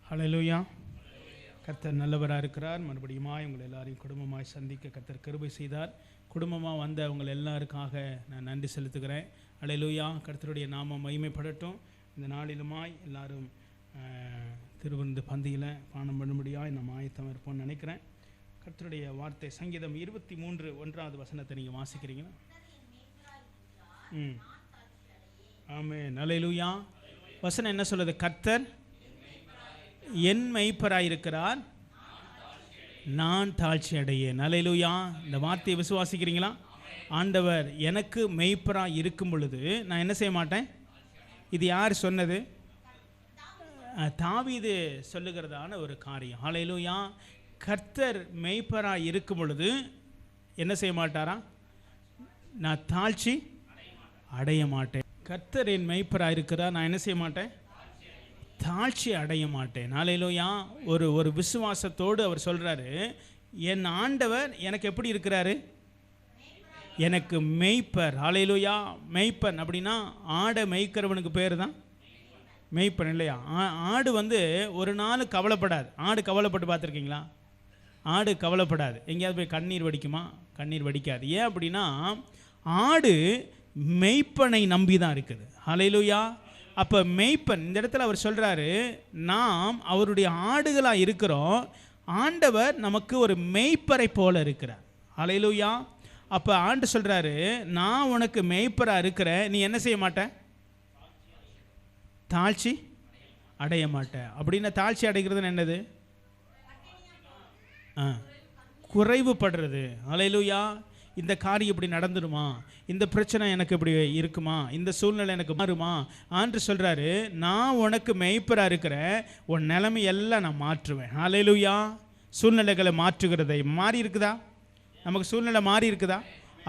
ஹல்லேலூயா. கர்த்தர் நல்லவராக இருக்கிறார். மறுபடியுமாய் உங்களை எல்லாரையும் குடும்பமாய் சந்திக்க கர்த்தர் கிருபை செய்தார். குடும்பமாக வந்த உங்கள் எல்லாருக்காக நான் நன்றி செலுத்துகிறேன். ஹல்லேலூயா. கர்த்தருடைய நாமம் மகிமைப்படட்டும். இந்த நாளிலுமாய் எல்லாரும் திருவிருந்து பந்தியில் பானம் பண்ணும்படியாக நம்ம ஆயத்தம் இருப்போம்னு நினைக்கிறேன். கர்த்தருடைய வார்த்தை சங்கீதம் 23 1வது வசனத்தை நீங்கள் வாசிக்கிறீங்களா? ஆமென். ஹல்லேலூயா. வசனம் என்ன சொல்லுது? கர்த்தர் என் மெய்ப்பராய் இருக்கிறார், நான் தாழ்ச்சி அடையேன். ஹல்லேலூயா. இந்த வார்த்தையை விசுவாசிக்கிறீங்களா? ஆண்டவர் எனக்கு மெய்ப்பராய் இருக்கும் பொழுது நான் என்ன செய்ய மாட்டேன். இது யார் சொன்னது? தாவீது சொல்லுகிறதான ஒரு காரியம். ஹல்லேலூயா. கர்த்தர் மெய்ப்பராய் இருக்கும் பொழுது என்ன செய்ய மாட்டாரா? நான் தாழ்ச்சி அடைய மாட்டேன். கர்த்தர் என் மெய்ப்பராய் இருக்கிறார், நான் என்ன செய்ய மாட்டேன்? தாழ்ச்சி அடைய மாட்டேன். ஹல்லேலூயா. ஒரு விசுவாசத்தோடு அவர் சொல்கிறாரு, என் ஆண்டவர் எனக்கு எப்படி இருக்கிறாரு? எனக்கு மெய்ப்பர். ஹல்லேலூயா. மெய்ப்பன் அப்படின்னா ஆடை மெய்க்கிறவனுக்கு பேர் தான் மெய்ப்பன் இல்லையா? ஆடு ஒரு நாள் கவலைப்படாது. ஆடு கவலைப்பட்டு பார்த்துருக்கீங்களா? ஆடு கவலைப்படாது. எங்கேயாவது போய் கண்ணீர் வடிக்குமா? கண்ணீர் வடிக்காது. ஏன் அப்படின்னா ஆடு மெய்ப்பனை நம்பி தான் இருக்குது. ஹல்லேலூயா. அப்போ மெய்ப்பன் இந்த இடத்துல அவர் சொல்கிறாரு, நாம் அவருடைய ஆடுகளாக இருக்கிறோம். ஆண்டவர் நமக்கு ஒரு மெய்ப்பரை போல இருக்கிறார். ஹல்லேலூயா. அப்போ ஆண்டு சொல்கிறாரு, நான் உனக்கு மெய்ப்பராக இருக்கிறேன், நீ என்ன செய்ய மாட்ட? தாழ்ச்சி அடைய மாட்டேன். அப்படின்னா தாழ்ச்சி அடைகிறதுன்னு என்னது? குறைவுபடுறது. ஹல்லேலூயா. இந்த காரியம் இப்படி நடந்துடுமா? இந்த பிரச்சனை எனக்கு இப்படி இருக்குமா? இந்த சூழ்நிலை எனக்கு மாறுமா? ஆண்டு சொல்கிறாரு, நான் உனக்கு மெய்ப்பராக இருக்கிறேன், உன் நிலைமை எல்லாம் நான் மாற்றுவேன். ஹல்லேலூயா. சூழ்நிலைகளை மாற்றுகிறதை மாறி இருக்குதா? நமக்கு சூழ்நிலை மாறி இருக்குதா?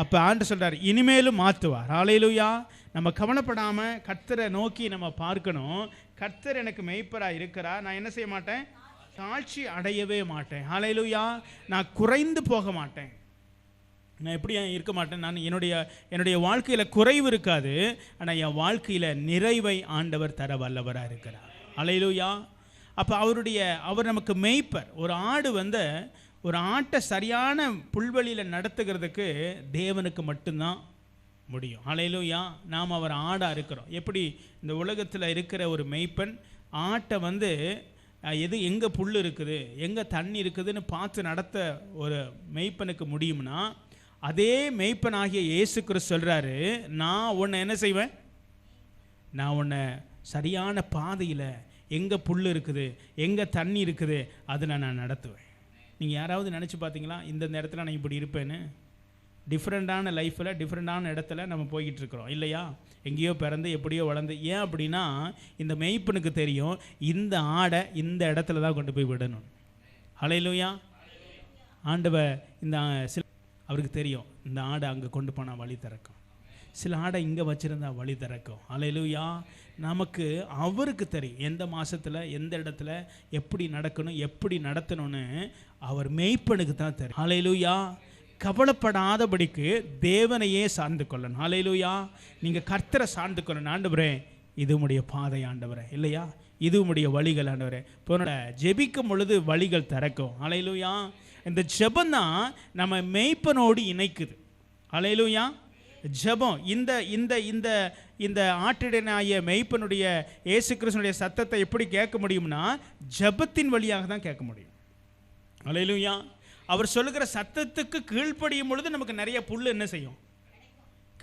அப்போ ஆண்டு சொல்கிறார், இனிமேலும் மாற்றுவார். ஹல்லேலூயா. நம்ம கவலைப்படாமல் கர்த்தரை நோக்கி நம்ம பார்க்கணும். கர்த்தர் எனக்கு மெய்ப்பராக இருக்கிறார், நான் என்ன செய்ய மாட்டேன்? தாழ்ச்சி அடையவே மாட்டேன். ஹல்லேலூயா. நான் குறைந்து போக மாட்டேன். நான் எப்படி இருக்க மாட்டேன்? நான் என்னுடைய வாழ்க்கையில் குறைவு இருக்காது, ஆனால் என் வாழ்க்கையில் நிறைவை ஆண்டவர் தர வல்லவராக இருக்கிறார். ஹல்லேலூயா. அப்போ அவர் நமக்கு மெய்ப்பர். ஒரு ஆடு ஒரு ஆட்டை சரியான புல்வெளியில் நடத்துகிறதுக்கு தேவனுக்கு மட்டும்தான் முடியும். ஹல்லேலூயா. நாம் அவர் ஆடாக இருக்கிறோம். எப்படி இந்த உலகத்தில் இருக்கிற ஒரு மெய்ப்பன் ஆட்டை எங்கே புல் இருக்குது, எங்கே தண்ணி இருக்குதுன்னு பார்த்து நடத்த ஒரு மெய்ப்பனுக்கு முடியும்னா, அதே மெய்ப்பனாகிய இயேசு கிறிஸ்து சொல்கிறாரு, நான் உன்னை என்ன செய்வேன்? நான் உன்னை சரியான பாதையில் எங்கே புல் இருக்குது, எங்கே தண்ணி இருக்குது, அதை நான் நடத்துவேன். நீங்கள் யாராவது நினச்சி பார்த்தீங்களா இந்த நேரத்தில் நான் இப்படி இருப்பேன்னு? டிஃப்ரெண்ட்டான லைஃப்பில் டிஃப்ரெண்ட்டான இடத்துல நம்ம போய்கிட்டு இருக்கிறோம் இல்லையா? எங்கேயோ பிறந்து எப்படியோ வளர்ந்து. ஏன் அப்படின்னா இந்த மெய்ப்பனுக்கு தெரியும், இந்த ஆடை இந்த இடத்துல தான் கொண்டு போய் விடணும். ஹல்லேலூயா. ஆண்டவர் அவருக்கு தெரியும், இந்த ஆடை அங்கே கொண்டு போனால் வழி திறக்கும், சில ஆடை இங்கே வச்சுருந்தா வழி திறக்கும். ஹல்லேலூயா. நமக்கு அவருக்கு தெரியும் எந்த மாதத்தில் எந்த இடத்துல எப்படி நடக்கணும், எப்படி நடத்தணும்னு அவர் மெய்ப்பனுக்கு தான் தெரியும். ஹல்லேலூயா. கவலைப்படாதபடிக்கு தேவனையே சார்ந்து கொள்ளணும். ஹல்லேலூயா. நீங்கள் கர்த்தரை சார்ந்து கொள்ளணும். ஆண்டவரே இது உம்முடைய பாதை ஆண்டவரே, இல்லையா? இது உம்முடைய வழிகள் ஆண்டவரே. இப்போ ஜெபிக்கும் பொழுது வழிகள் திறக்கும். ஹல்லேலூயா. இந்த ஜெபம் தான் நம்ம மெய்ப்பனோடு இணைக்குது. ஹல்லேலூயா. ஜெபம் இந்த இந்த இந்த இந்த ஆட்டிடனாகிய மெய்ப்பனுடைய இயேசு கிறிஸ்துவினுடைய சத்தத்தை எப்படி கேட்க முடியும்னா, ஜெபத்தின் வழியாக தான் கேட்க முடியும். ஹல்லேலூயா. அவர் சொல்லுகிற சத்தத்துக்கு கீழ்ப்படியும் பொழுது நமக்கு நிறைய புல் என்ன செய்யும்?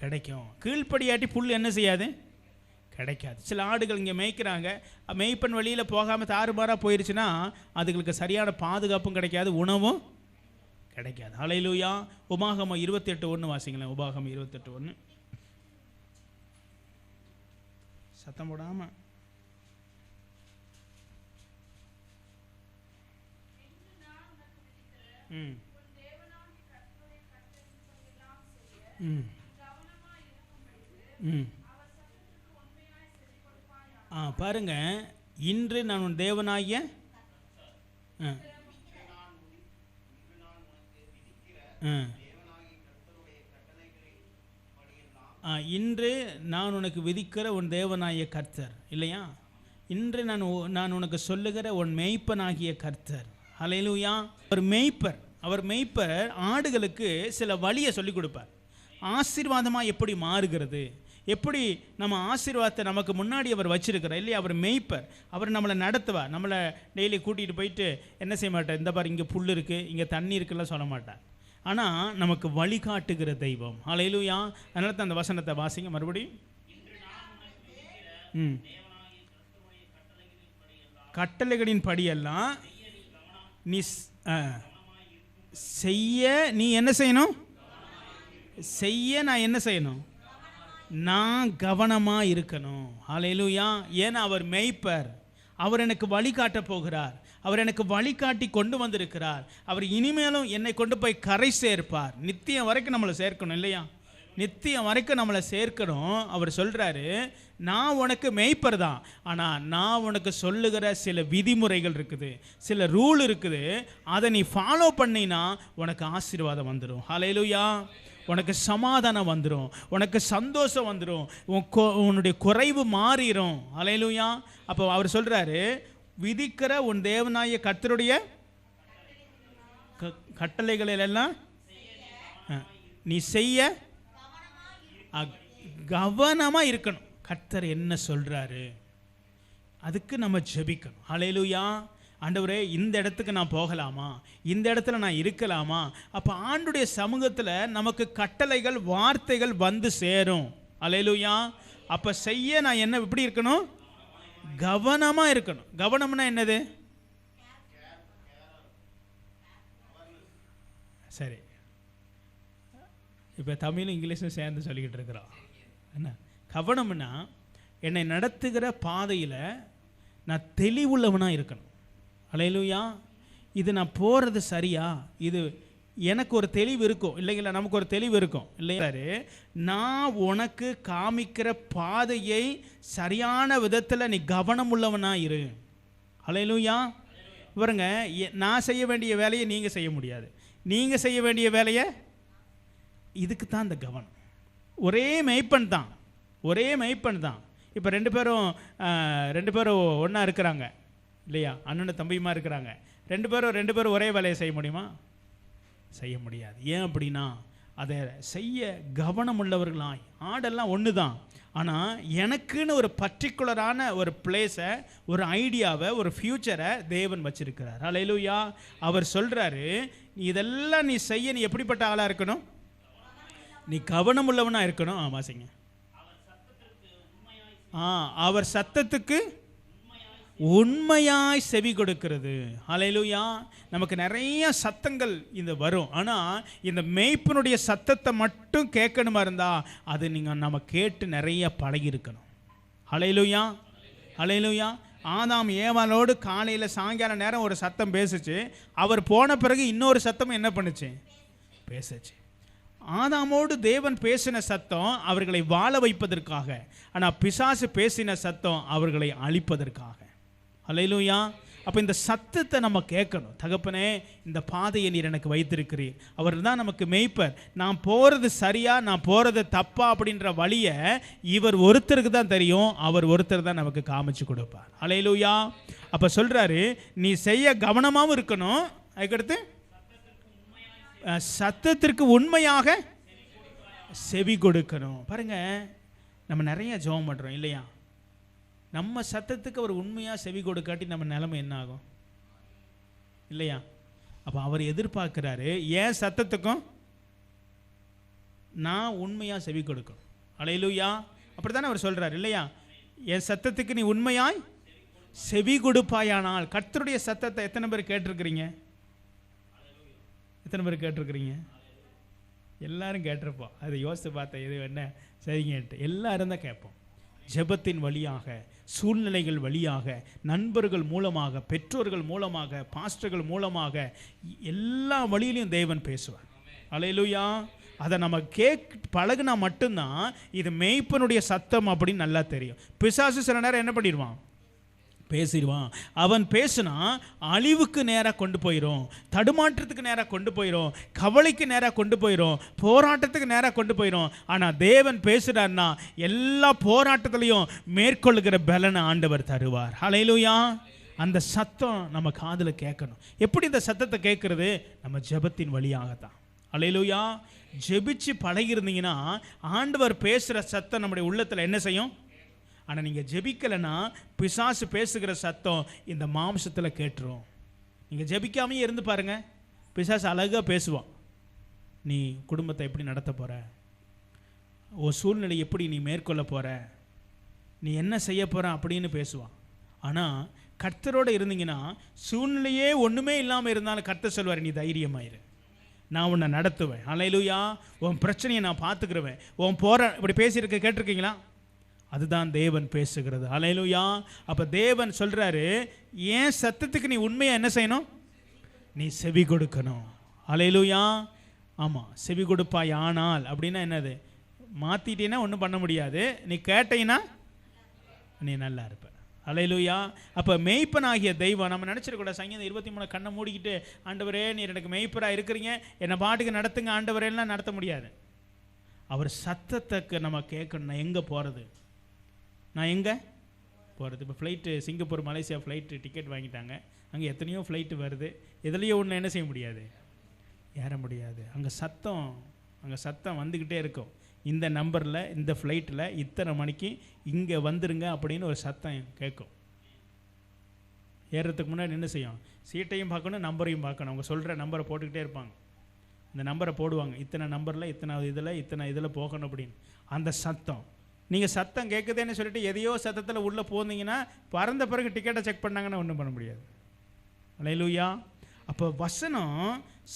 கிடைக்கும். கீழ்ப்படியாட்டி புல் என்ன செய்யாது? கிடைக்காது. சில ஆடுகள் இங்கே மேய்க்கிறாங்க, மெய்ப்பன் வழியில் போகாமல் தாறுமாறாக போயிடுச்சுன்னா அதுகளுக்கு சரியான பாதுகாப்பும் கிடைக்காது, உணவும் கிடைக்காது. ஹல்லேலூயா. உபாகமம் 28:1 வாசிங்களேன். உபாகமம் 28:1. சத்தம் போடாமல். பாருங்க, இன்று நான் உன் தேவனாகிய இன்று நான் உனக்கு விதிக்கிற உன் தேவனாகிய கர்த்தர் இல்லையா? இன்று நான் உனக்கு சொல்லுகிற உன் மேய்ப்பனாகிய கர்த்தர். ஹல்லேலூயா. அவர் மேய்ப்பர் ஆடுகளுக்கு சில வழியை சொல்லிக் கொடுப்பார். ஆசீர்வாதமாக எப்படி மாறுகிறது, எப்படி நம்ம ஆசீர்வாதத்தை நமக்கு முன்னாடி அவர் வச்சிருக்கிறார் இல்லையா. அவர் மேய்ப்பர், அவர் நம்மளை நடத்துவார். நம்மளை டெய்லி கூட்டிகிட்டு போயிட்டு என்ன செய்ய மாட்டார், இந்த பாரு இங்கே புல் இருக்குது, இங்கே தண்ணி இருக்குல்லாம் சொல்ல மாட்டார். ஆனால் நமக்கு வழிகாட்டுகிற தெய்வம். ஹல்லேலூயா. அதனால தான் அந்த வசனத்தை வாசிங்க மறுபடியும். கட்டளைகளின் படியெல்லாம் நீ செய்ய, நீ என்ன செய்யணும், நான் என்ன செய்யணும், நான் கவனமாக இருக்கணும். ஹல்லேலூயா. ஏன்னா அவர் மேய்ப்பர், அவர் எனக்கு வழிகாட்ட போகிறார், அவர் எனக்கு வழிகாட்டி கொண்டு வந்திருக்கிறார். அவர் இனிமேலும் என்னை கொண்டு போய் கரை சேர்ப்பார். நித்தியம் வரைக்கும் நம்மளை சேர்க்கணும் இல்லையா, நித்தியம் வரைக்கும் நம்மளை சேர்க்கணும். அவர் சொல்கிறாரு, நான் உனக்கு மேய்ப்பர் தான், ஆனால் நான் உனக்கு சொல்லுகிற சில விதிமுறைகள் இருக்குது, சில ரூல் இருக்குது, அதை நீ ஃபாலோ பண்ணினா உனக்கு ஆசீர்வாதம் வந்துடும். ஹல்லேலூயா. உனக்கு சமாதானம் வந்துடும், உனக்கு சந்தோஷம் வந்துடும், உன்னுடைய குறைவு மாறிடும். ஹல்லேலூயா. அப்போ அவர் சொல்கிறாரு, விதிக்கிற உன் தேவனாய கர்த்தருடைய கட்டளைகளெல்லாம் நீ செய்ய கவனமாக இருக்கணும். கர்த்தர் என்ன சொல்கிறாரு அதுக்கு நம்ம ஜெபிக்கணும். ஹல்லேலூயா. ஆண்டவரே, இந்த இடத்துக்கு நான் போகலாமா, இந்த இடத்துல நான் இருக்கலாமா? அப்போ ஆண்டுடைய சமூகத்தில் நமக்கு கட்டளைகள், வார்த்தைகள் வந்து சேரும். ஹல்லேலூயா. அப்போ செய்ய நான் என்ன எப்படி இருக்கணும், கவனமாக இருக்கணும். கவனம்னா என்னது? சரி, இப்போ தமிழும் இங்கிலீஷும் சேர்ந்து சொல்லிக்கிட்டு இருக்கிறோம். என்ன கவனம்னா, என்னை நடத்துகிற பாதையில் நான் தெளிவுள்ளவனாக இருக்கணும். ஹல்லேலூயா. இது நான் போகிறது சரியா, இது எனக்கு ஒரு தெளிவு இருக்கும் இல்லைங்களா, நமக்கு ஒரு தெளிவு இருக்கும் இல்லையா. நான் உனக்கு காமிக்கிற பாதையை சரியான விதத்தில் நீ கவனம் உள்ளவனாக இரு. ஹல்லேலூயா. பாருங்க, நான் செய்ய வேண்டிய வேலையை நீங்கள் செய்ய முடியாது, நீங்கள் செய்ய வேண்டிய வேலையை, இதுக்கு தான் இந்த கவனம். ஒரே மெய்ப்பன் தான். இப்போ ரெண்டு பேரும் ஒன்றா இருக்கிறாங்க இல்லையா, அண்ணன் தம்பியுமா இருக்கிறாங்க. ரெண்டு பேரும் ஒரே வேலையை செய்ய முடியுமா? செய்ய முடியாது. ஏன் அப்படின்னா, அதை செய்ய கவனம் உள்ளவர்களாய். ஆடெல்லாம் ஒன்று தான், ஆனால் எனக்குன்னு ஒரு பர்டிகுலரான ஒரு பிளேஸை, ஒரு ஐடியாவை, ஒரு ஃப்யூச்சரை தேவன் வச்சிருக்கிறார். ஹல்லேலூயா. அவர் சொல்கிறாரு, இதெல்லாம் நீ செய்ய, நீ எப்படிப்பட்ட ஆளாக இருக்கணும், நீ கவனம் உள்ளவனாக இருக்கணும். வாசிங்க. அவர் சத்தத்துக்கு உண்மையாய் செவி கொடுக்கிறது. ஹல்லேலூயா. நமக்கு நிறைய சத்தங்கள் இந்த வரும், ஆனால் இந்த மேய்ப்பனுடைய சத்தத்தை மட்டும் கேட்கணுமா இருந்தால் அது நம்ம கேட்டு நிறைய பழகி இருக்கணும். ஹல்லேலூயா. ஹல்லேலூயா. ஆதாம் ஏவாளோடு காலையில் சாயங்கால நேரம் ஒரு சத்தம் பேசுச்சு, அவர் போன பிறகு இன்னொரு சத்தம் என்ன பண்ணுச்சு, பேசுச்சு. ஆதாமோடு தேவன் பேசின சத்தம் அவர்களை வாழ வைப்பதற்காக, ஆனால் பிசாசு பேசின சத்தம் அவர்களை அழிப்பதற்காக. ஹல்லேலூயா. அப்போ இந்த சத்தத்தை நம்ம கேட்கணும். தகப்பனே, இந்த பாதையை நீர் எனக்கு வைத்திருக்கிறீர். அவர் தான் நமக்கு மேய்ப்பர். நான் போகிறது சரியா, நான் போகிறது தப்பா அப்படின்ற வழியை இவர் ஒருத்தருக்கு தான் தெரியும், அவர் ஒருத்தர் தான் நமக்கு காமிச்சு கொடுப்பார். ஹல்லேலூயா. அப்போ சொல்கிறாரு, நீ செய்ய கவனமாகவும் இருக்கணும், அதுக்கடுத்து சத்தத்திற்கு உண்மையாக செவி கொடுக்கணும். பாருங்க, நம்ம நிறைய ஜெபம் பண்ணுறோம் இல்லையா, நம்ம சத்தத்துக்கு அவர் உண்மையாக செவி கொடுக்காட்டி நம்ம நிலைமை என்ன ஆகும் இல்லையா. அப்போ அவர் எதிர்பார்க்கிறாரு, ஏன் சத்தத்துக்கும் நான் உண்மையாக செவி கொடுக்கணும். ஹல்லேலூயா. அப்படி தானே அவர் சொல்கிறார் இல்லையா, என் சத்தத்துக்கு நீ உண்மையாய் செவி கொடுப்பாயானால். கர்த்தருடைய சத்தத்தை எத்தனை பேர் கேட்டிருக்கிறீங்க? எத்தனை பேர் கேட்டிருக்கிறீங்க? எல்லாரும் கேட்டிருப்போம். அதை யோசித்து பார்த்தேன், இது என்ன சரிங்கன்ட்டு. எல்லாரும் தான் கேட்போம். ஜெபத்தின் வழியாக, சூழ்நிலைகள் வழியாக, நண்பர்கள் மூலமாக, பெற்றோர்கள் மூலமாக, பாஸ்டர்கள் மூலமாக, எல்லா வழியிலையும் தேவன் பேசுவார். ஹல்லேலூயா. அதை நம்ம பழகுனா மட்டும்தான் இது மேய்ப்பனுடைய சத்தம் அப்படின்னு நல்லா தெரியும். பிசாசு சில நேரம் என்ன பண்ணிடுவான், பேசிடுவான். அவன் பேசுனா அழிவுக்கு நேராக கொண்டு போயிடும், தடுமாற்றத்துக்கு நேராக கொண்டு போயிடும், கவலைக்கு நேராக கொண்டு போயிடும், போராட்டத்துக்கு நேராக கொண்டு போயிடும். ஆனால் தேவன் பேசுகிறார்னா எல்லா போராட்டத்திலையும் மேற்கொள்ளுகிற பலனை ஆண்டவர் தருவார். ஹல்லேலூயா. அந்த சத்தம் நம்ம காதில் கேட்கணும். எப்படி இந்த சத்தத்தை கேட்கறது? நம்ம ஜெபத்தின் வழியாகத்தான். ஹல்லேலூயா. ஜெபிச்சு பழகிருந்தீங்கன்னா ஆண்டவர் பேசுகிற சத்தம் நம்முடைய உள்ளத்தில் என்ன செய்யும்? ஆனால் நீங்கள் ஜெபிக்கலைன்னா பிசாசு பேசுகிற சத்தம் இந்த மாம்சத்தில் கேட்டுரும். நீங்கள் ஜெபிக்காமையே இருந்து பாருங்கள், பிசாசு அழகாக பேசுவான். நீ குடும்பத்தை எப்படி நடத்த போகிற, ஒரு சூழ்நிலை எப்படி நீ மேற்கொள்ள போகிற, நீ என்ன செய்ய போகிற அப்படின்னு பேசுவான். ஆனால் கர்த்தரோடு இருந்தீங்கன்னா சூழ்நிலையே ஒன்றுமே இல்லாமல் இருந்தாலும் கர்த்தர் சொல்வார், நீ தைரியமாயிரு, நான் உன்னை நடத்துவேன். ஹல்லேலூயா. உன் பிரச்சனையை நான் பார்த்துக்கிறவேன். உன் இப்படி பேசியிருக்க கேட்டிருக்கீங்களா? அதுதான் தேவன் பேசுகிறது. ஹல்லேலூயா. அப்போ தேவன் சொல்கிறாரு, ஏன் சத்தத்துக்கு நீ உண்மையாக என்ன செய்யணும்? நீ செவி கொடுக்கணும். ஹல்லேலூயா. ஆமாம், செவி கொடுப்பாய். ஆனால் அப்படின்னா என்னது? மாற்றிட்டீங்கன்னா ஒன்றும் பண்ண முடியாது, நீ கேட்டீங்கன்னா நீ நல்லா இருப்ப. ஹல்லேலூயா. அப்போ மெய்ப்பனாகிய தெய்வம் நம்ம நினச்சிடக்கூடாது. சங்கீதம் 23 கண்ணை மூடிக்கிட்டு, ஆண்டவரே நீர் எனக்கு மெய்ப்பராக இருக்கிறீங்க, என்னை பாட்டுக்கு நடத்துங்க ஆண்டவரேலாம் நடத்த முடியாது. அவர் சத்தத்துக்கு நம்ம கேட்கணும். நான் எங்கே போகிறது, நான் எங்கே போகிறது? இப்போ flight Singapore Malaysia flight ticket வாங்கிட்டாங்க. அங்கே எத்தனையோ ஃப்ளைட்டு வருது, எதுலேயோ ஒன்று என்ன செய்ய முடியாது, ஏற முடியாது. அங்கே சத்தம் வந்துக்கிட்டே இருக்கும். இந்த நம்பரில் இந்த ஃப்ளைட்டில் இத்தனை மணிக்கு இங்கே வந்துருங்க அப்படின்னு ஒரு சத்தம் கேட்கும். ஏறுறதுக்கு முன்னாடி என்ன செய்யும்? சீட்டையும் பார்க்கணும், நம்பரையும் பார்க்கணும். அவங்க சொல்கிற நம்பரை போட்டுக்கிட்டே இருப்பாங்க. இந்த நம்பரை போடுவாங்க, இத்தனை நம்பரில் இத்தனை இதில் போகணும் அப்படின்னு. அந்த சத்தம், நீங்கள் சத்தம் கேட்குதேன்னு சொல்லிட்டு எதையோ சத்தத்தில் உள்ளே போனீங்கன்னா பறந்த பிறகு டிக்கெட்டை செக் பண்ணாங்கன்னா ஒன்றும் பண்ண முடியாது. ஹல்லேலூயா. அப்போ வசனம்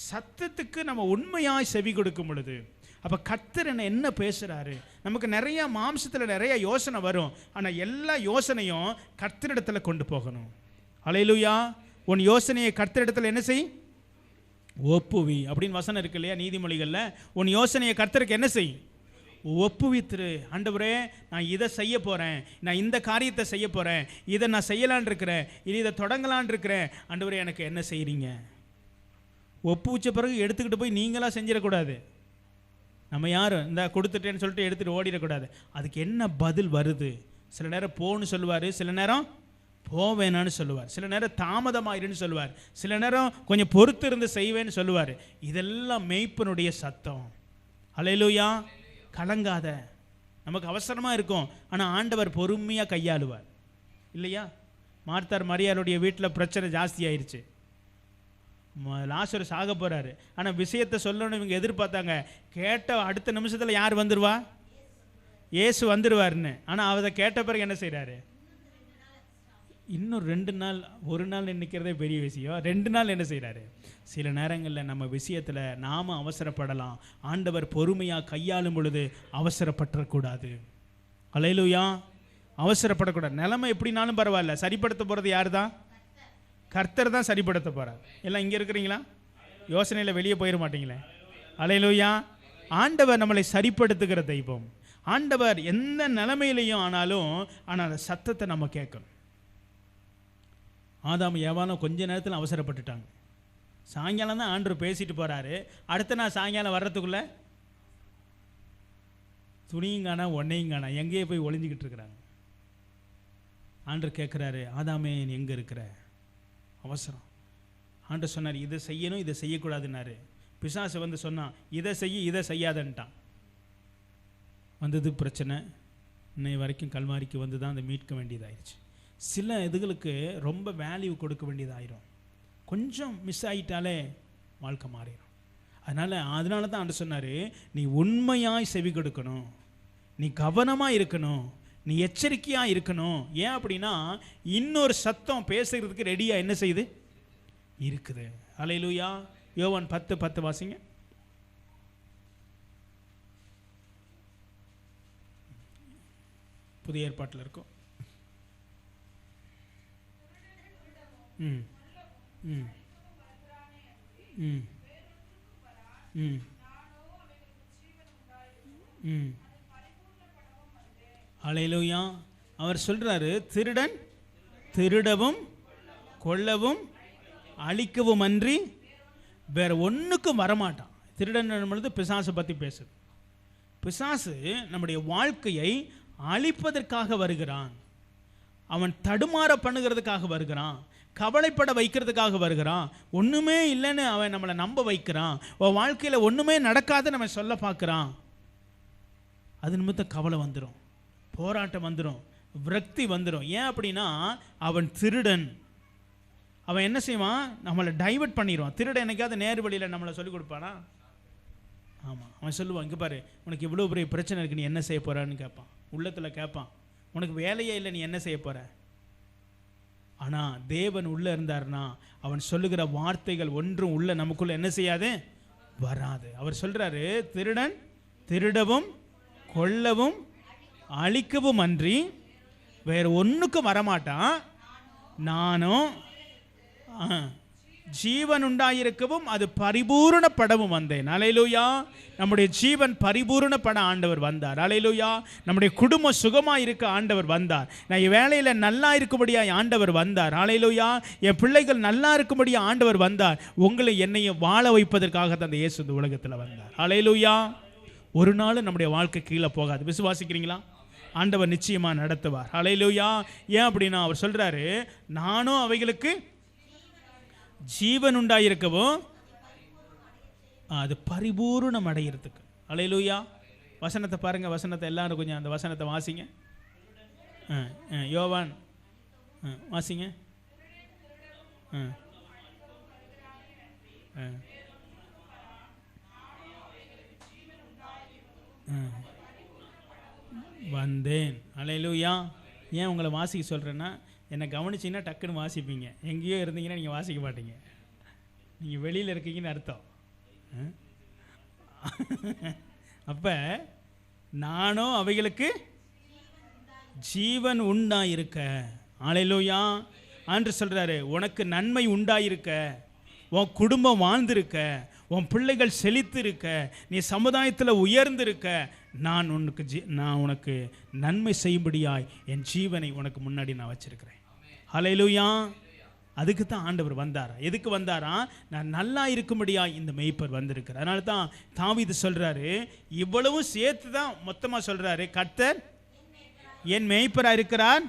சத்தத்துக்கு நம்ம உண்மையாய் செவி கொடுக்கும் பொழுது, அப்போ கர்த்தர் என்ன பேசுகிறாரு? நமக்கு நிறையா மாம்சத்தில் நிறைய யோசனை வரும். ஆனால் எல்லா யோசனையும் கர்த்தரிடத்தில் கொண்டு போகணும். ஹல்லேலூயா. உன் யோசனையை கர்த்தரிடத்தில் என்ன செய்? ஒப்புவி அப்படின்னு வசனம் இருக்கு இல்லையா நீதிமொழிகளில்? உன் யோசனையை கர்த்தருக்கு என்ன செய்? ஒப்புவித்துரு. ஆண்டவரே நான் இதை செய்ய போகிறேன், நான் இந்த காரியத்தை செய்ய போகிறேன், இதை நான் செய்யலான் இருக்கிறேன், இதை தொடங்கலான் இருக்கிறேன், ஆண்டவரே எனக்கு என்ன செய்கிறீங்க? ஒப்புவிச்ச பிறகு எடுத்துக்கிட்டு போய் நீங்களாக செஞ்சிடக்கூடாது. நம்ம யாரும் இந்த கொடுத்துட்டேன்னு சொல்லிட்டு எடுத்துகிட்டு ஓடிடக்கூடாது. அதுக்கு என்ன பதில் வருது? சில நேரம் போன்னு சொல்லுவார், சில நேரம் போவேனான்னு சொல்லுவார், சில நேரம் தாமதமாயிருன்னு சொல்லுவார், சில நேரம் கொஞ்சம் பொறுத்து இருந்து செய்வேன்னு சொல்லுவார். இதெல்லாம் மெய்ப்பனுடைய சத்தம். ஹல்லேலூயா. கலங்காத. நமக்கு அவசரமாக இருக்கும், ஆனால் ஆண்டவர் பொறுமையாக கையாளுவார் இல்லையா? மார்த்தார் மரியாளுடைய வீட்டில் பிரச்சனை ஜாஸ்தி ஆயிடுச்சு. லாசரு சாக போகிறாரு. ஆனால் விஷயத்தை சொல்லணும்னு இவங்க எதிர்பார்த்தாங்க. கேட்ட அடுத்த நிமிஷத்தில் யார் வந்துடுவா? இயேசு வந்துடுவார்னு. ஆனால் அதை கேட்ட பிறகு என்ன செய்கிறாரு? இன்னும் 2 நாள், 1 நாள் நிற்கிறதே பெரிய விஷயம். 2 நாள் என்ன செய்கிறாரு? சில நேரங்களில் நம்ம விஷயத்தில் நாம் அவசரப்படலாம். ஆண்டவர் பொறுமையாக கையாளும் பொழுது அவசரப்படக்கூடாது. ஹல்லேலூயா. அவசரப்படக்கூடாது. நிலைமை எப்படினாலும் பரவாயில்ல, சரிப்படுத்த போகிறது யார் தான்? கர்த்தர் தான் சரிப்படுத்த போகிறார். எல்லாம் இங்கே இருக்கிறீங்களா? யோசனையில் வெளியே போயிட மாட்டீங்களே. ஹல்லேலூயா. ஆண்டவர் நம்மளை சரிப்படுத்துகிற தெய்வம். ஆண்டவர் எந்த நிலைமையிலையும் ஆனால் அந்த சத்தத்தை நம்ம கேட்கணும். ஆதாம் ஏவாளும் கொஞ்ச நேரத்தில் அவசரப்பட்டுட்டாங்க. சாயங்காலம் தான் ஆண்டவர் பேசிட்டு போகிறாரு. அடுத்த நாள் சாயங்காலம் வர்றதுக்குள்ளே துணியும் காணா ஒன்னையும் காணா, எங்கேயே போய் ஒளிஞ்சிக்கிட்டு இருக்கிறாங்க. ஆண்டவர் கேட்குறாரு, ஆதாமே நீ எங்கே இருக்கிற? அவசரம். ஆண்டவர் சொன்னார், இதை செய்யணும் இதை செய்யக்கூடாதுன்னாரு. பிசாசு வந்து சொன்னான், இதை இதை செய்யாதன்ட்டான். வந்தது பிரச்சனை. இன்னை வரைக்கும் கல்வாரிக்கு வந்து தான் அதை மீட்க வேண்டியதாகிடுச்சு. சில இதுகளுக்கு ரொம்ப வேல்யூ கொடுக்க வேண்டியதாயிரும். கொஞ்சம் மிஸ் ஆகிட்டாலே வாழ்க்கை மாறிடும். அதனால தான் ஆண்டவர் சொன்னார், நீ உண்மையாய் செவி கொடுக்கணும், நீ கவனமாக இருக்கணும், நீ எச்சரிக்கையாக இருக்கணும். ஏன் அப்படின்னா இன்னொரு சத்தம் பேசுகிறதுக்கு ரெடியாக என்ன செய்யுது இருக்குது. ஹல்லேலூயா. யோவான் 10:10 வாசிங்க. புதிய ஏற்பாட்டில் இருக்கும். ம் ம் ம் ம் ம் ஹல்லேலூயா. அவர் சொல்றாரு, திருடன் திருடவும் கொல்லவும் அழிக்கவும் அன்றி வேற ஒன்றுக்கும் வரமாட்டான். திருடன் பொழுது பிசாசை பற்றி பேசுது. பிசாசு நம்முடைய வாழ்க்கையை அழிப்பதற்காக வருகிறான். அவன் தடுமாற பண்ணுகிறதுக்காக வருகிறான். கவலைப்பட வைக்கிறதுக்காக வருகிறான். ஒன்றுமே இல்லைன்னு அவன் நம்மளை நம்ப வைக்கிறான். உன் வாழ்க்கையில் ஒன்றுமே நடக்காது நம்ம சொல்ல பார்க்குறான். அது நிமித்தம் கவலை வந்துடும், போராட்டம் வந்துடும், விரக்தி வந்துடும். ஏன் அப்படின்னா அவன் திருடன். அவன் என்ன செய்வான்? நம்மளை டைவர்ட் பண்ணிடுவான். திருடன் என்னைக்காவது நேர் வழியில் நம்மளை சொல்லிக் கொடுப்பானா? ஆமாம், அவன் சொல்லுவான், இங்கே பாரு, உனக்கு இவ்வளோ பெரிய பிரச்சனை இருக்குது, நீ என்ன செய்ய போகிறான்னு கேட்பான். உள்ளத்தில் கேட்பான், உனக்கு வேலையே இல்லை, நீ என்ன செய்ய போகிற? ஆனால் தேவன் உள்ளே இருந்தார்னா அவன் சொல்லுகிற வார்த்தைகள் ஒன்றும் உள்ள நமக்குள்ளே என்ன செய்யாது? வராது. அவர் சொல்கிறாரு, திருடன் திருடவும் கொல்லவும் அழிக்கவும் அன்றி வேறு ஒன்றுக்கும் வரமாட்டான். நானும் ஜீவன் உண்டாயிருக்கவும் அது பரிபூரணப்படவும் வந்தேன். அல்லேலூயா. நம்முடைய ஜீவன் பரிபூரணப்பட ஆண்டவர் வந்தார். அல்லேலூயா. நம்முடைய குடும்பம் சுகமாக இருக்க ஆண்டவர் வந்தார். நான் என் வேலையில் நல்லா இருக்கும்படியாக ஆண்டவர் வந்தார். அல்லேலூயா. என் பிள்ளைகள் நல்லா இருக்கும்படியாக ஆண்டவர் வந்தார். உங்களை என்னையும் வாழ வைப்பதற்காக தான் அந்த இயேசு இந்த உலகத்தில் வந்தார். அல்லேலூயா. ஒரு நாள் நம்முடைய வாழ்க்கை கீழே போகாது. விசுவாசிக்கிறீங்களா? ஆண்டவர் நிச்சயமாக நடத்துவார். அல்லேலூயா. ஏன் அப்படின்னா அவர் சொல்கிறாரு, நானும் அவைகளுக்கு ஜீவன் உண்டாயிருக்கவும் அது பரிபூர்ணம் அடைகிறதுக்கு. அல்லேலூயா. வசனத்தை பாருங்க, வசனத்தை எல்லாரும் கொஞ்சம் அந்த வசனத்தை வாசிங்க. யோவான் வாசிங்க. வந்தேன். அல்லேலூயா. ஏன் உங்களை வாசிக்க சொல்கிறேன்னா, என்னை கவனிச்சிங்கன்னா டக்குன்னு வாசிப்பீங்க. எங்கேயோ இருந்தீங்கன்னா நீங்கள் வாசிக்க மாட்டீங்க. நீங்கள் வெளியில் இருக்கீங்கன்னு அர்த்தம். அப்போ நானும் அவைகளுக்கு ஜீவன் உண்டாயிருக்க. அல்லேலூயா. ஆண்டு சொல்கிறாரு, உனக்கு நன்மை உண்டாயிருக்க, உன் குடும்பம் வாழ்ந்திருக்க, உன் பிள்ளைகள் செழித்திருக்க, நீ சமுதாயத்தில் உயர்ந்திருக்க, நான் உனக்கு நன்மை செய்யும்படியாய் என் ஜீவனை உனக்கு முன்னாடி நான் வச்சிருக்கிறேன். அல்லேலூயா. அதுக்கு தான் ஆண்டவர் வந்தாரா? எதுக்கு வந்தாரா? நான் நல்லா இருக்கும்படியா இந்த மேய்ப்பர் வந்திருக்கிறார். அதனால தான் தாவீது சொல்றாரு, இவ்வளவும் சேர்த்து தான் மொத்தமாக சொல்றாரு, கர்த்தர் என் மேய்ப்பராக இருக்கிறார்,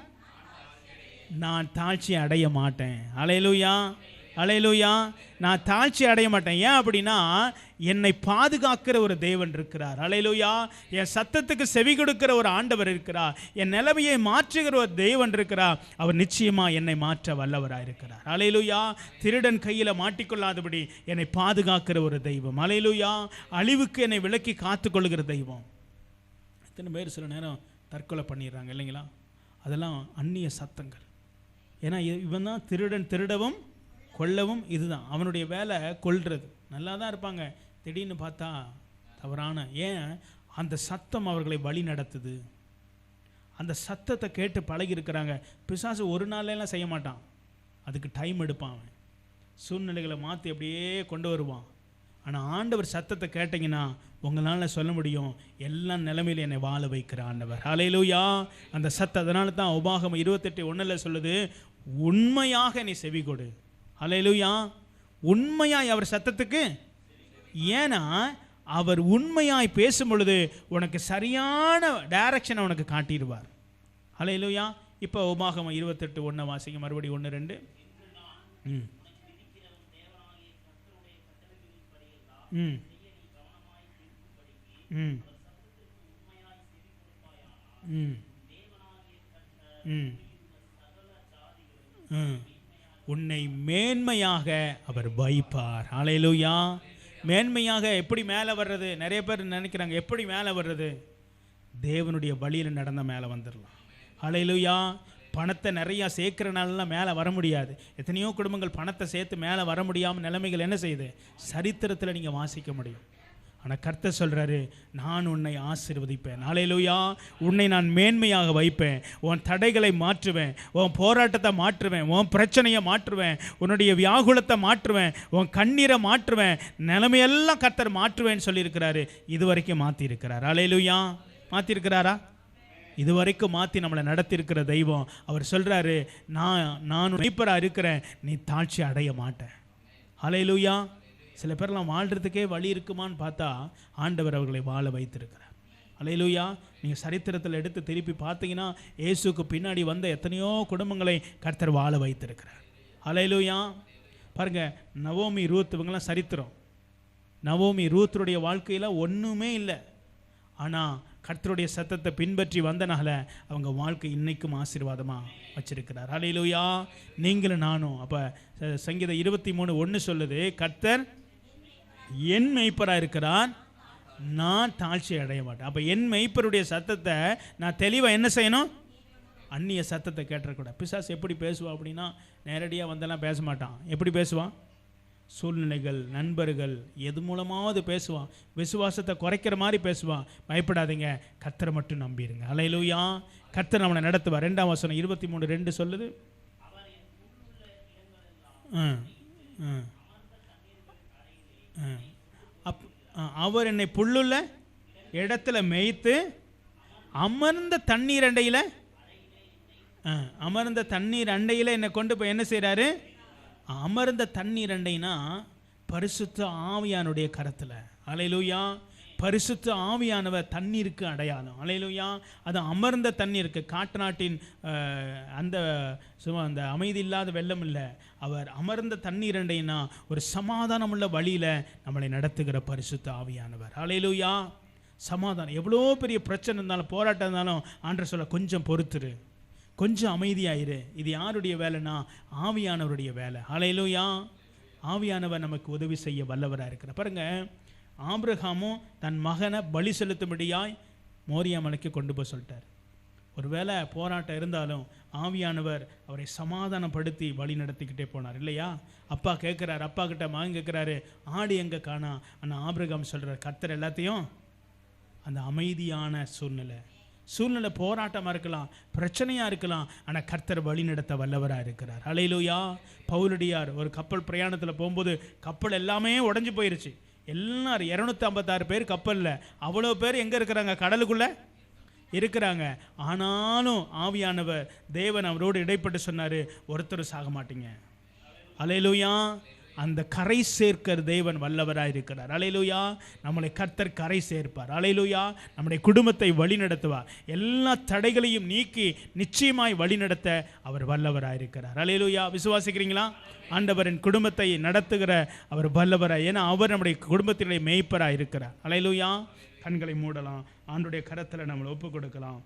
நான் தாழ்ச்சி அடைய மாட்டேன். அல்லேலூயா. அல்லேலூயா. நான் தாழ்ச்சி அடைய மாட்டேன். ஏன் அப்படின்னா என்னை பாதுகாக்கிற ஒரு தேவன் இருக்கிறார். அல்லேலூயா. என் சத்தத்துக்கு செவி கொடுக்கிற ஒரு ஆண்டவர் இருக்கிறார். என் நிலைமையை மாற்றுகிற ஒரு தேவன் இருக்கிறார். அவர் நிச்சயமாக என்னை மாற்ற வல்லவராக இருக்கிறார். அல்லேலூயா. திருடன் கையில் மாட்டிக்கொள்ளாதபடி என்னை பாதுகாக்கிற ஒரு தெய்வம். அல்லேலூயா. அழிவுக்கு என்னை விலக்கி காத்துக்கொள்கிற தெய்வம். எத்தனை பேர் சில நேரம் தற்கொலை பண்ணிடுறாங்க இல்லைங்களா? அதெல்லாம் அந்நிய சத்தங்கள். ஏன்னா இவன் தான் திருடன், திருடவும் கொல்லவும். இதுதான் அவனுடைய வேலை, கொல்றது. நல்லா தான் இருப்பாங்க, திடீர்னு பார்த்தா தவறான. ஏன்? அந்த சத்தம் அவர்களை வழி நடத்துது. அந்த சத்தத்தை கேட்டு பழகி இருக்கிறாங்க. பிசாசு ஒரு நாளெல்லாம் செய்ய மாட்டான், அதுக்கு டைம் எடுப்பான். அவன் சூழ்நிலைகளை மாற்றி அப்படியே கொண்டு வருவான். ஆனால் ஆண்டவர் சத்தத்தை கேட்டிங்கன்னா உங்களால் சொல்ல முடியும், எல்லா நிலைமையிலும் என்னை வாழ வைக்கிற ஆண்டவர். அல்லேலூயா. அந்த சத்தம். அதனால தான் உபாகமம் 28:1 சொல்லுது, உண்மையாக நீ செவி கொடு. அல்லேலூயா. உண்மையாய் அவர் சத்தத்துக்கு. ஏன்னா அவர் உண்மையாய் பேசும் பொழுது உனக்கு சரியான டைரக்ஷனை உனக்கு காட்டிடுவார். அல்லேலூயா. இப்போ உபாகமம் 28:1 வாசிங்க மறுபடியும். 1-2. உன்னை மேன்மையாக அவர் வைப்பார். அல்லேலூயா. மேன்மையாக எப்படி மேலே வர்றது? நிறைய பேர் நினைக்கிறாங்க, எப்படி மேலே வர்றது? தேவனுடைய வழியில் நடந்த மேலே வந்துடலாம். அல்லேலூயா. பணத்தை நிறையா சேர்க்கிறனாலாம் மேலே வர முடியாது. எத்தனையோ குடும்பங்கள் பணத்தை சேர்த்து மேலே வர முடியாமல் நிலைமைகள் என்ன செய்யுது? சரித்திரத்தில் நீங்கள் வாசிக்க முடியும். ஆனால் கர்த்தர் சொல்கிறாரு, நான் உன்னை ஆசீர்வதிப்பேன். அல்லேலூயா. உன்னை நான் மேன்மையாக வைப்பேன். உன் தடைகளை மாற்றுவேன், உன் போராட்டத்தை மாற்றுவேன், உன் பிரச்சனையை மாற்றுவேன், உன்னுடைய வியாகுலத்தை மாற்றுவேன், உன் கண்ணீரை மாற்றுவேன், நிலைமையெல்லாம் கர்த்தர் மாற்றுவேன்னு சொல்லியிருக்கிறாரு. இது வரைக்கும் மாற்றிருக்கிறார். அல்லேலூயா. மாற்றிருக்கிறாரா? இதுவரைக்கும் மாற்றி நம்மளை நடத்தியிருக்கிற தெய்வம். அவர் சொல்கிறாரு, நான் மேய்ப்பராக இருக்கிறேன், நீ தாழ்ச்சி அடைய மாட்டேன். ஹல்லேலூயா. சில பேர்லாம் வாழ்கிறதுக்கே வழி இருக்குமான்னு பார்த்தா ஆண்டவர் அவர்களை வாழ வைத்திருக்கிறார். ஹல்லேலூயா. நீங்கள் சரித்திரத்தில் எடுத்து திருப்பி பார்த்தீங்கன்னா இயேசுக்கு பின்னாடி வந்த எத்தனையோ குடும்பங்களை கர்த்தர் வாழ வைத்திருக்கிறார். ஹல்லேலூயா. பாருங்கள், நவோமி ரூத் இவங்கெல்லாம் சரித்திரம். நவோமி ரூத்துடைய வாழ்க்கையில் ஒன்றுமே இல்லை, ஆனால் கர்த்தருடைய சத்தத்தை பின்பற்றி வந்தனால அவங்க வாழ்க்கை இன்னைக்கும் ஆசீர்வாதமாக வச்சிருக்கிறார். ஹல்லேலூயா. நீங்களும் நானும். அப்போ சங்கீதம் 23:1 சொல்லுது, கர்த்தர் என் மெய்ப்பராக இருக்கிறார், நான் தாழ்ச்சி அடைய மாட்டேன். அப்போ என் மெய்ப்பருடைய சத்தத்தை நான் தெளிவாக என்ன செய்யணும்? அந்நிய சத்தத்தை கேட்டக்கூடாது. பிசாசு எப்படி பேசுவான் அப்படின்னா, நேரடியாக வந்தெல்லாம் பேச மாட்டான். எப்படி பேசுவான்? சூழ்நிலைகள், நண்பர்கள், எது மூலமாவது பேசுவான். விசுவாசத்தை குறைக்கிற மாதிரி பேசுவான். பயப்படாதீங்க, கர்த்தரை மட்டும் நம்பிடுங்க. ஹல்லேலூயா. கர்த்தர் நம்மளை நடத்துவார். 2ஆம் வசனம் 23:2 சொல்லுது, அவர் என்னை புல்லுள்ள இடத்துல மேய்த்து அமர்ந்த தண்ணீர் அண்டையில் என்னை கொண்டு போய் என்ன செய்கிறாரு? அமர்ந்த தண்ணீர் அண்டைனா பரிசுத்த ஆவியானுடைய கரத்தில். ஹல்லேலூயா. பரிசுத்த ஆவியானவர் தண்ணீருக்கு அடையாளம். ஹல்லேலூயா. அது அமர்ந்த தண்ணீருக்கு. காட்டுநாட்டின் அந்த சும்மா அந்த அமைதி இல்லாத வெள்ளம் இல்லை, அவர் அமர்ந்த தண்ணீர் அண்டைனா ஒரு சமாதானமுள்ள வழியில் நம்மளை நடத்துகிற பரிசுத்த ஆவியானவர். ஹல்லேலூயா. சமாதானம். எவ்வளோ பெரிய பிரச்சனை இருந்தாலும், போராட்டம் இருந்தாலும் ஆண்டவர் சொல்ல, கொஞ்சம் பொறுத்துரு, கொஞ்சம் அமைதியாயிரு. இது யாருடைய வேலைன்னா ஆவியானவருடைய வேலை. ஹல்லேலூயா. ஆவியானவர் நமக்கு உதவி செய்ய வல்லவராக இருக்கிறார். பாருங்க, ஆபிரகாமும் தன் மகனை பலி செலுத்தும்படியாய் மோரியா மலைக்கு கொண்டு போய் சொல்லிட்டார். ஒருவேளை போராட்டம் இருந்தாலும் ஆவியானவர் அவரை சமாதானப்படுத்தி வழி நடத்திக்கிட்டே போனார் இல்லையா? அப்பா கேட்குறாரு, அப்பா கிட்ட மகன் கேட்குறாரு, ஆடு எங்கே காணா? ஆனால் ஆபிரகாம் சொல்கிறார், கர்த்தர் எல்லாத்தையும். அந்த அமைதியான சூழ்நிலை போராட்டமாக இருக்கலாம், பிரச்சனையாக இருக்கலாம், ஆனால் கர்த்தர் வழி நடத்த வல்லவராக இருக்கிறார். ஹல்லேலூயா. பவுலடியார் ஒரு கப்பல் பிரயாணத்தில் போகும்போது கப்பல் எல்லாமே உடஞ்சி போயிருச்சு. எல்லாரும் 256 பேர் கப்பலில், அவ்வளோ பேர் எங்கே இருக்கிறாங்க? கடலுக்குள்ளே இருக்கிறாங்க. ஆனாலும் ஆவியானவர் தேவன் அவரோடு இடைப்பட்டு சொன்னார், ஒருத்தரும் சாக மாட்டீங்க. ஹல்லேலூயா. அந்த கரை சேர்க்கிற தேவன் வல்லவராக இருக்கிறார். ஹல்லேலூயா. நம்மளை கர்த்தர் கரை சேர்ப்பார். ஹல்லேலூயா. நம்முடைய குடும்பத்தை வழி நடத்துவார். எல்லா தடைகளையும் நீக்கி நிச்சயமாய் வழி நடத்த அவர் வல்லவராக இருக்கிறார். ஹல்லேலூயா. விசுவாசிக்கிறீங்களா? ஆண்டவரின் குடும்பத்தை நடத்துகிற அவர் வல்லவராய். ஏன்னா அவர் நம்முடைய குடும்பத்தினுடைய மேய்ப்பராக இருக்கிறார். ஹல்லேலூயா. கண்களை மூடலாம், ஆண்டுடைய கரத்தில் நம்மளை ஒப்பு கொடுக்கலாம்.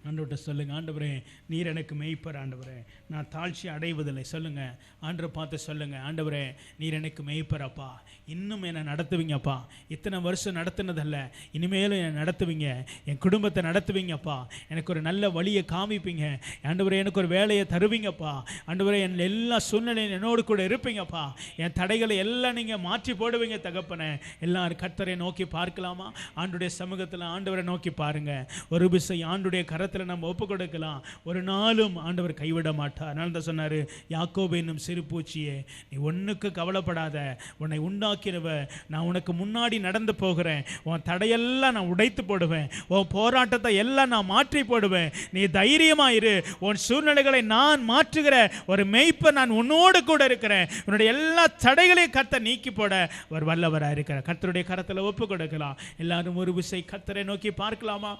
ஆண்டவர்கிட்ட சொல்லுங்கள், ஆண்டவரே நீர் எனக்கு மேய்ப்பர், ஆண்டவரே நான் தாழ்ச்சி அடைவதில்லை. சொல்லுங்கள், ஆண்டவரை பார்த்து சொல்லுங்கள், ஆண்டவரே நீர் எனக்கு மேய்ப்பரப்பா, இன்னும் என்னை நடத்துவீங்கப்பா. இத்தனை வருஷம் நடத்துனதல்ல, இனிமேலும் என்னை நடத்துவீங்க, என் குடும்பத்தை நடத்துவீங்கப்பா, எனக்கு ஒரு நல்ல வழியை காமிப்பீங்க, ஆண்டவரே எனக்கு ஒரு வேலையை தருவீங்கப்பா, ஆண்டவரே என் எல்லா சூழ்நிலையும் என்னோடு கூட இருப்பீங்கப்பா, என் தடைகளை எல்லாம் நீங்கள் மாற்றி போடுவீங்க தகப்பனே. எல்லாரும் கர்த்தரை நோக்கி பார்க்கலாமா? ஆண்டுடைய சமூகத்தில் ஆண்டவரை நோக்கி பாருங்கள். ஒரு விசை ஆண்டுடைய கரத்தில் நம்ம ஒப்பு கொடுக்கலாம். ஒரு நாளும் ஆண்டவர் கைவிட மாட்டார். அதனால தான் சொன்னார், யாக்கோபு என்னும் சிறு பூச்சியே, நீ ஒன்றுக்கு கவலைப்படாத, உன்னை உண்டாக்கினவர் நான் உனக்கு முன்னாடி நடந்து போகிறேன், உன் தடையெல்லாம் நான் உடைத்து போடுவேன், உன் போராட்டத்தை எல்லாம் நான் மாற்றி போடுவேன், நீ தைரியமாயிரு, உன் சூழ்நிலைகளை நான் மாற்றுகிற ஒரு மேய்ப்பர் நான் உன்னோடு கூட இருக்கிறேன், உன்னுடைய எல்லா தடைகளையும் கர்த்தர் நீக்கி போட அவர் வல்லவராக இருக்கிறார். கர்த்தருடைய கரத்தில் ஒப்பு கொடுக்கலாம். எல்லாரும் ஒரு விசை கர்த்தரை நோக்கி பார்க்கலாமா?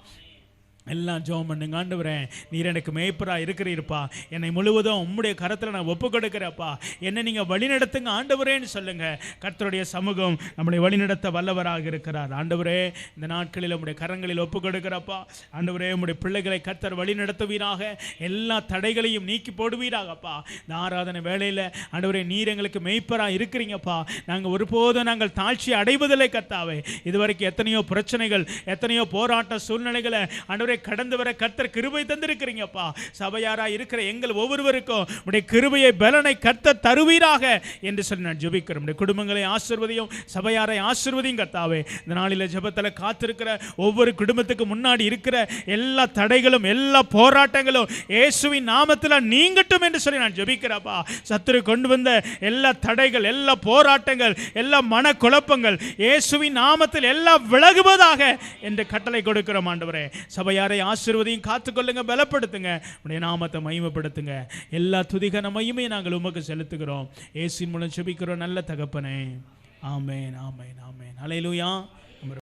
எல்லாம் ஜெபம் பண்ணுங்க. ஆண்டவரே நீர் எனக்கு மேய்ப்பராக இருக்கிறீர்ப்பா, என்னை முழுவதும் உம்முடைய கரத்தில் நான் ஒப்பு கொடுக்கிறப்பா, என்னை நீங்கள் வழிநடத்துங்க ஆண்டவரேன்னு சொல்லுங்கள். கர்த்தருடைய சமூகம் நம்மளை வழிநடத்த வல்லவராக இருக்கிறார். ஆண்டவரே இந்த நாட்களில் உம்முடைய கரங்களில் ஒப்பு கொடுக்கிறப்பா, ஆண்டவரே உம்முடைய பிள்ளைகளை கர்த்தர் வழிநடத்துவீராக, எல்லா தடைகளையும் நீக்கி போடுவீராகப்பா. இந்த ஆராதனை வேளையில் ஆண்டவரே நீர் எங்களுக்கு மேய்ப்பராக இருக்கிறீங்கப்பா, நாங்கள் ஒருபோதும் நாங்கள் தாழ்ச்சி அடைவதில்லை கர்த்தாவே. இதுவரைக்கும் எத்தனையோ பிரச்சனைகள், எத்தனையோ போராட்ட சூழ்நிலைகளை ஆண்டவரே கடந்து வர கர்த்தர் கிருபை தந்திருக்கிறீங்கப்பா. சபையாரா இருக்கிற எங்கள் ஒவ்வொருவருக்கும் உடைய கிருபையை பலனை கர்த்தர் தருவீராக என்று சொல்லி நான் ஜெபிக்கிறேன். உடைய குடும்பங்களை ஆசீர்வதியும், சபையாரை ஆசீர்வதியும் கர்த்தாவே. இந்த நாளில் ஜெபத்தில் காத்திருக்கிற ஒவ்வொரு குடும்பத்துக்கு முன்னாடி இருக்கிற எல்லா தடைகளும், எல்லா போராட்டங்களும் இயேசுவின் நாமத்தில் நீங்கட்டும் என்று சொல்லி நான் ஜெபிக்கிறேன்ப்பா. சத்துரு கொண்டு வந்த எல்லா தடைகள், எல்லா போராட்டங்கள், எல்லா மனக்குழப்பங்கள் இயேசுவின் நாமத்தில் எல்லாம் விலகுவதாக என்று கட்டளை கொடுக்கிறோம் ஆண்டவரே. சபையார் சபையாரை ஆசீர்வதியும், காத்துக்கொள்ளுங்க, பலப்படுத்துங்க, உடைய நாமத்தை மகிமைப்படுத்துங்க. எல்லா துதிகன மகிமையை நாங்கள் உமக்கு செலுத்துகிறோம். இயேசுவின் மூலம் ஜெபிக்கிறோம் நல்ல தகப்பனே. ஆமென், ஆமென், ஆமென். அல்லேலூயா.